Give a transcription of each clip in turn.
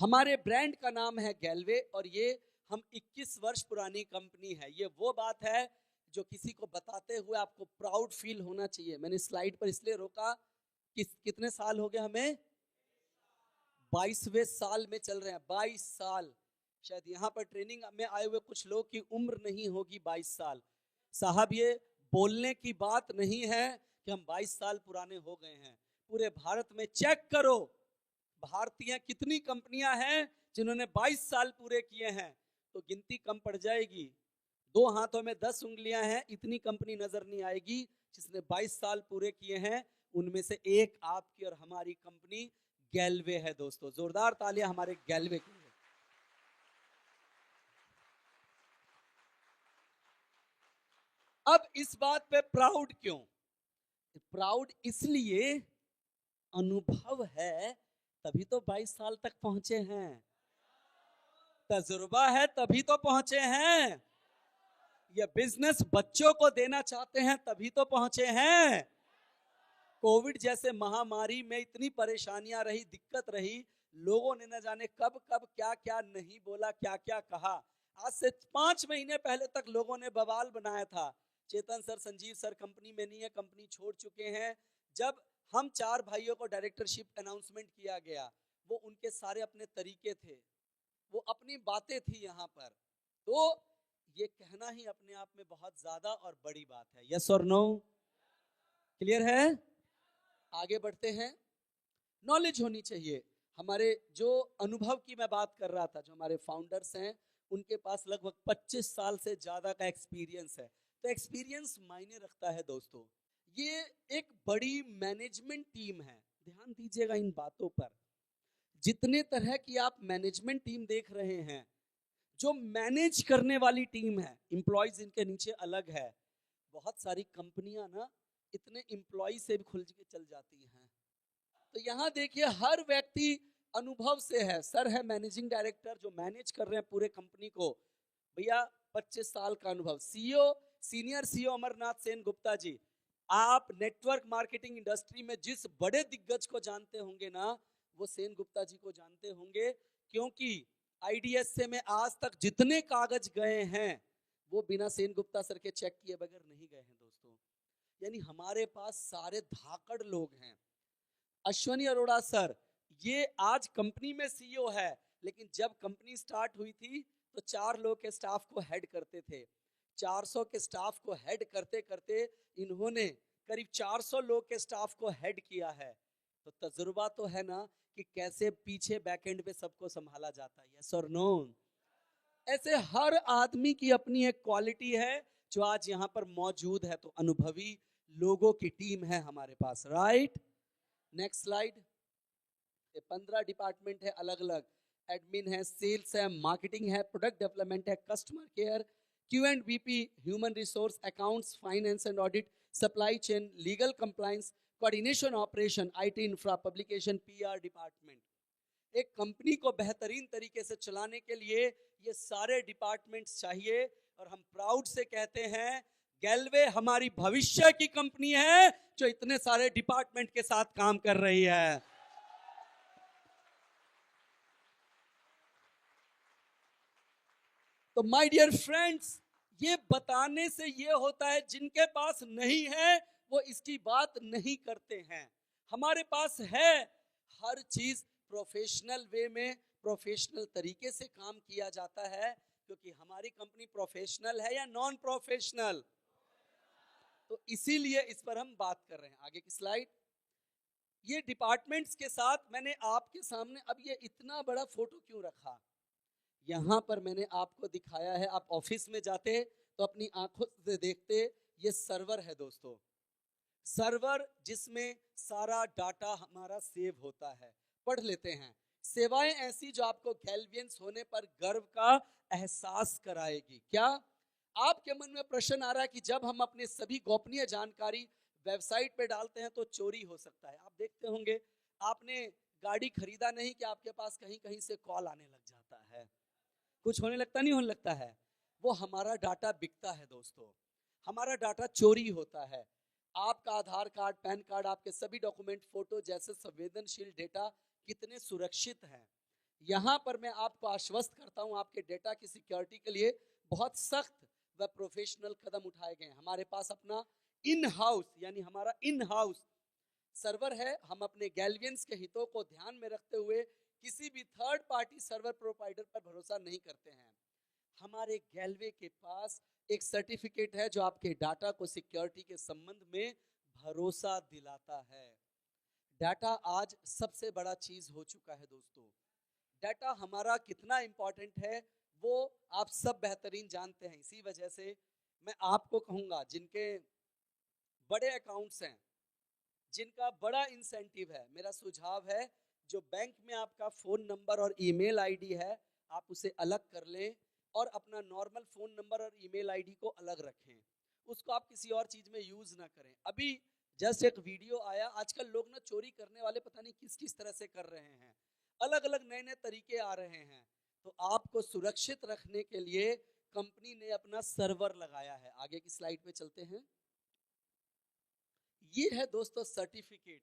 हमारे ब्रांड का नाम है गैल्वे और ये हम 21 वर्ष पुरानी कंपनी है। ये वो बात है जो किसी को बताते हुए आपको प्राउड फील होना चाहिए। मैंने स्लाइड पर इसलिए रोका कि कितने साल हो गए हमें, 22वें साल में चल रहे हैं। 22 साल, शायद यहाँ पर ट्रेनिंग में आए हुए कुछ लोग की उम्र नहीं होगी 22 साल। साहब ये बोलने की बात नहीं है कि हम 22 साल पुराने हो गए हैं। पूरे भारत में चेक करो, भारतीय कितनी कंपनियां हैं जिन्होंने 22 साल पूरे किए हैं, तो गिनती कम पड़ जाएगी। 2 हाथों में 10 उंगलियां हैं, इतनी कंपनी नजर नहीं आएगी जिसने 22 साल पूरे किए हैं। उनमें से एक आपकी और हमारी कंपनी गैल्वे है। दोस्तों जोरदार तालियां हमारे गैल्वे के लिए। अब इस बात पे प्राउड क्यों? प्राउड इसलिए, अनुभव है तभी तो 22 साल तक पहुंचे हैं, तजुर्बा है तभी तो पहुंचे हैं, ये बिजनेस बच्चों को देना चाहते हैं तभी तो पहुंचे हैं। कोविड जैसे महामारी में इतनी परेशानियां रही, दिक्कत रही, लोगों ने न जाने कब कब क्या क्या नहीं बोला, क्या क्या कहा। आज से 5 महीने पहले तक लोगों ने बवाल बनाया था, चेतन सर, संजीव सर कंपनी में नहीं है, कंपनी छोड़ चुके हैं। जब हम 4 भाइयों को डायरेक्टरशिप अनाउंसमेंट किया गया, वो उनके सारे अपने तरीके थे, वो अपनी बातें थी यहाँ पर। तो ये कहना ही अपने आप में बहुत ज्यादा और बड़ी बात है। यस और नो? क्लियर है? आगे बढ़ते हैं। नॉलेज होनी चाहिए। हमारे जो अनुभव की मैं बात कर रहा था, जो हमारे फाउंडर्स हैं, उनके पास लगभग 25 साल से ज्यादा का एक्सपीरियंस है। तो एक्सपीरियंस मायने रखता है दोस्तों। ये एक बड़ी मैनेजमेंट टीम है, ध्यान दीजिएगा इन बातों पर। जितने तरह की आप मैनेजमेंट टीम देख रहे हैं, जो मैनेज करने वाली टीम है, एम्प्लॉयज इनके नीचे अलग है। बहुत सारी कंपनियां ना इतने एम्प्लॉय से भी खुल के चल जाती हैं। तो यहाँ देखिए हर व्यक्ति अनुभव से है। सर है मैनेजिंग डायरेक्टर जो मैनेज कर रहे हैं पूरे कंपनी को, भैया 25 साल का अनुभव। CEO, senior CEO Amarnath Sen Gupta ji, आप नेटवर्क मार्केटिंग इंडस्ट्री में जिस बड़े दिग्गज को जानते होंगे ना, वो सेन गुप्ता जी को जानते होंगे, क्योंकि आईडीएसए में आज तक जितने कागज गए हैं वो बिना सेन गुप्ता सर के चेक किए बगैर नहीं गए हैं दोस्तों। यानी हमारे पास सारे धाकड़ लोग हैं। अश्वनी अरोड़ा सर, ये आज कंपनी में सीईओ है, लेकिन जब कंपनी स्टार्ट हुई थी तो 4 लोग के स्टाफ को हेड करते थे। 400 के स्टाफ को हेड करते करते इन्होंने करीब 400 लोग के स्टाफ को हेड किया है। तो तजुर्बा तो है ना कि कैसे पीछे बैकएंड पे सबको संभाला जाता है। यस और नो? ऐसे हर आदमी की अपनी एक क्वालिटी है जो आज यहाँ पर मौजूद है। तो अनुभवी लोगों की टीम है हमारे पास, राइट? Next slide. 15 डिपार्टमेंट है अलग अलग। एडमिन है, सेल्स है, मार्केटिंग है, प्रोडक्ट डेवलपमेंट है, customer care, Q&VP, human resource, accounts, finance and audit, supply chain, legal compliance, coordination operation, IT infra, publication, PR department. एक कंपनी को बेहतरीन तरीके से चलाने के लिए ये सारे डिपार्टमेंट्स चाहिए। और हम प्राउड से कहते हैं गैल्वे हमारी भविष्य की कंपनी है जो इतने सारे डिपार्टमेंट के साथ काम कर रही है। तो माय डियर फ्रेंड्स, ये बताने से ये होता है जिनके पास नहीं है वो इसकी बात नहीं करते हैं। हमारे पास है, हर चीज प्रोफेशनल वे में, प्रोफेशनल तरीके से काम किया जाता है, क्योंकि हमारी कंपनी प्रोफेशनल है या नॉन प्रोफेशनल। तो इसीलिए इस पर हम बात कर रहे हैं। आगे की स्लाइड। ये डिपार्टमेंट्स के साथ मैंने आपके सामने अब ये इतना बड़ा फोटो क्यों रखा, यहाँ पर मैंने आपको दिखाया है। आप ऑफिस में जाते तो अपनी आंखों से देखते, ये सर्वर है दोस्तों। सर्वर जिसमें सारा डाटा हमारा सेव होता है। पढ़ लेते हैं। सेवाएं ऐसी जो आपको गैल्वियंस होने पर गर्व का एहसास कराएगी। क्या आपके मन में प्रश्न आ रहा है कि जब हम अपने सभी गोपनीय जानकारी वेबसाइट पे डालते हैं तो चोरी हो सकता है? आप देखते होंगे, आपने गाड़ी खरीदा नहीं कि आपके पास कहीं कहीं से कॉल आने लग जाता है, कुछ होने लगता नहीं होने लगता है? वो हमारा डाटा बिकता है दोस्तों, हमारा डाटा चोरी होता है। आपका आधार कार्ड, पैन कार्ड, आपके सभी डॉक्यूमेंट, फोटो जैसे संवेदनशील डेटा कितने सुरक्षित हैं। यहां पर मैं आपको आश्वस्त करता हूं, आपके डेटा की सिक्योरिटी के लिए बहुत सख्त व प्रोफेशनल कदम उठाए गए हैं। हमारे पास अपना इन हाउस यानी हमारा इन हाउस सर्वर है। हम अपने गैल्वियंस के हितों को ध्यान में रखते हुए किसी भी थर्ड पार्टी सर्वर प्रोवाइडर पर भरोसा नहीं करते हैं। हमारे गैलवे के पास एक सर्टिफिकेट है जो आपके डाटा को सिक्योरिटी के संबंध में भरोसा दिलाता है। डाटा आज सबसे बड़ा चीज हो चुका है दोस्तों। डाटा हमारा कितना इंपॉर्टेंट है वो आप सब बेहतरीन जानते हैं। इसी वजह से मैं आपको कहूंगा, जिनके बड़े अकाउंट्स हैं, जिनका बड़ा इंसेंटिव है, मेरा सुझाव है जो बैंक में आपका फोन नंबर और ईमेल आईडी है आप उसे अलग कर लें और अपना नॉर्मल फोन नंबर और ईमेल आईडी को अलग रखें। उसको आप किसी और चीज में यूज ना करें। अभी जस्ट एक वीडियो आया, आजकल लोग ना चोरी करने वाले पता नहीं किस किस तरह से कर रहे हैं, अलग अलग नए नए तरीके आ रहे हैं। तो आपको सुरक्षित रखने के लिए कंपनी ने अपना सर्वर लगाया है। आगे की स्लाइड पे चलते हैं। ये है दोस्तों सर्टिफिकेट।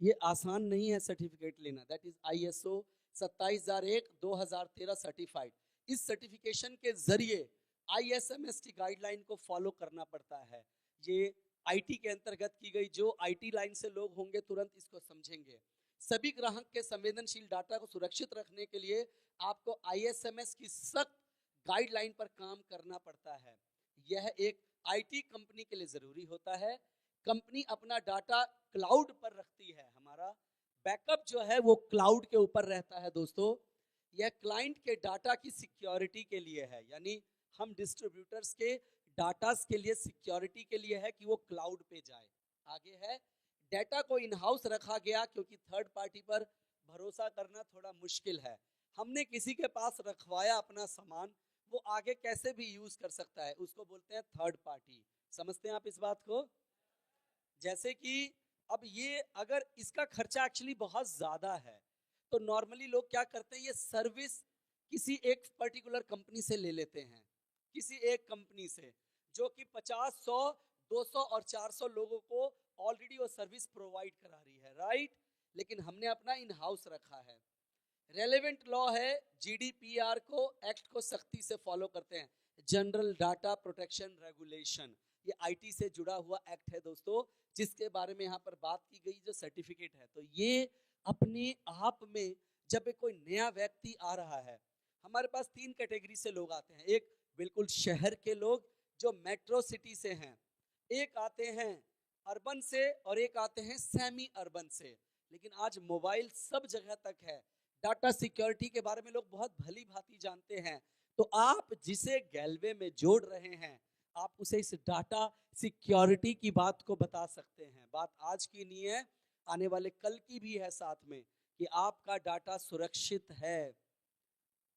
ये आसान नहीं है सर्टिफिकेट लेना। That is ISO 27001-2013 certified. इस सर्टिफिकेशन के जरिए ISMST गाइडलाइन को फॉलो करना पड़ता है। ये IT के अंतर्गत की गई, जो IT लाइन से लोग होंगे तुरंत इसको समझेंगे। सभी ग्राहक के संवेदनशील डाटा को सुरक्षित रखने के लिए आपको ISMS की सख्त गाइडलाइन पर काम करना पड़ता है। यह एक IT कंपनी के लिए जरूरी होता है। कंपनी अपना डाटा क्लाउड पर रखती है। हमारा बैकअप जो है वो क्लाउड के ऊपर रहता है दोस्तों। यह क्लाइंट के डाटा की सिक्योरिटी के लिए है, यानी हम डिस्ट्रीब्यूटर्स के डाटा के लिए सिक्योरिटी के लिए है कि वो क्लाउड पे जाए। आगे है, डाटा को इन हाउस रखा गया क्योंकि थर्ड पार्टी पर भरोसा करना थोड़ा मुश्किल है। हमने किसी के पास रखवाया अपना सामान, वो आगे कैसे भी यूज कर सकता है, उसको बोलते हैं थर्ड पार्टी। समझते हैं आप इस बात को? जैसे कि अब ये अगर इसका खर्चा एक्चुअली बहुत ज्यादा है तो नॉर्मली लोग क्या करते हैं, ये सर्विस किसी एक पर्टिकुलर कंपनी से ले लेते हैं, किसी एक कंपनी से जो कि 50, 100, 200 और 400 लोगों को ऑलरेडी वो सर्विस प्रोवाइड करा रही है, राइट। लेकिन हमने अपना इन हाउस रखा है। रेलेवेंट लॉ है, GDPR को, एक्ट को सख्ती से फॉलो करते हैं, जनरल डाटा प्रोटेक्शन रेगुलेशन। ये IT से जुड़ा हुआ एक्ट है दोस्तों, जिसके बारे में यहाँ पर बात की गई, जो सर्टिफिकेट है। तो ये अपने आप में जब कोई नया व्यक्ति आ रहा है, हमारे पास 3 कैटेगरी से लोग आते हैं। एक बिल्कुल शहर के लोग जो मेट्रो सिटी से हैं, एक आते हैं अर्बन से और एक आते हैं सेमी अर्बन से। लेकिन आज मोबाइल सब जगह तक है, डाटा सिक्योरिटी के बारे में लोग बहुत भली भांति जानते हैं। तो आप जिसे गैलवे में जोड़ रहे हैं, आप उसे इस डाटा सिक्योरिटी की बात को बता सकते हैं। बात आज की नहीं है, आने वाले कल की भी है साथ में, कि आपका डाटा सुरक्षित है,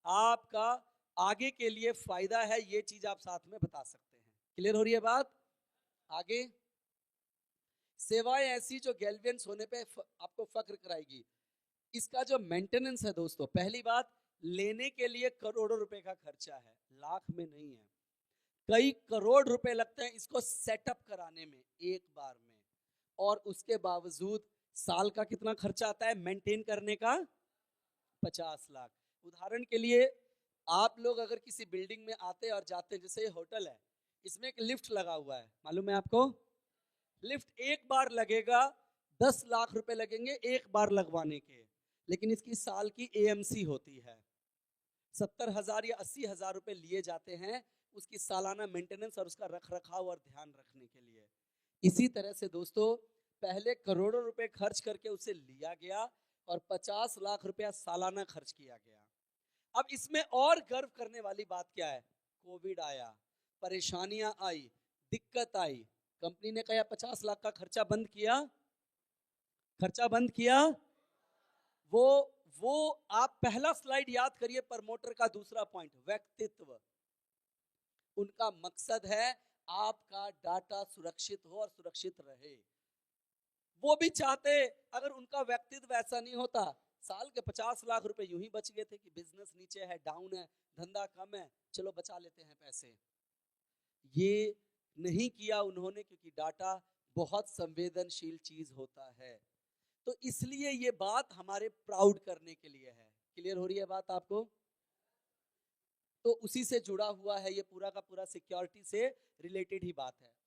आपका आगे के लिए फायदा है, ये चीज आप साथ में बता सकते हैं। क्लियर हो रही है बात? आगे सेवाएं ऐसी जो गैल्वियंस होने पे आपको फक्र कराएगी। इसका जो मेंटेनेंस है दोस्तों, पहली बात, लेने के लिए करोड़ों रुपए का खर्चा है, लाख में नहीं है। कई करोड़ रुपए लगते हैं इसको सेटअप कराने में एक बार में, और उसके बावजूद साल का कितना खर्चा आता है मेंटेन करने का? 50 लाख। उदाहरण के लिए आप लोग अगर किसी बिल्डिंग में आते और जाते, जैसे ये होटल है, इसमें एक लिफ्ट लगा हुआ है, मालूम है आपको? लिफ्ट एक बार लगेगा 10 लाख रुपए लगेंगे एक बार लगवाने के, लेकिन इसकी साल की AMC होती है 70,000 या 80,000 रुपए लिए जाते हैं उसकी सालाना मेंटेनेंस और उसका रख रखाव और ध्यान रखने के लिए। इसी तरह से दोस्तों, पहले करोड़ों रुपए खर्च करके उसे लिया गया और 50 लाख रुपया सालाना खर्च किया गया। अब इसमें और गर्व करने वाली बात क्या है? कोविड आया, परेशानियां आई, दिक्कत आई, कंपनी ने कहा 50 लाख का खर्चा बंद किया, खर्चा बंद किया। वो आप पहला स्लाइड याद करिए, प्रमोटर का दूसरा पॉइंट, व्यक्तित्व। उनका मकसद है आपका डाटा सुरक्षित हो और सुरक्षित रहे। वो भी चाहते, अगर उनका व्यक्तित्व ऐसा नहीं होता, साल के 50 लाख रुपए यूं ही बच गए थे कि बिजनेस नीचे है, डाउन है, धंधा कम है, चलो बचा लेते हैं पैसे। ये नहीं किया उन्होंने, क्योंकि डाटा बहुत संवेदनशील चीज होता है। तो इसलिए ये बात हमारे प्राउड करने के लिए है। क्लियर हो रही है बात आपको? तो उसी से जुड़ा हुआ है ये पूरा का पूरा, सिक्योरिटी से रिलेटेड ही बात है।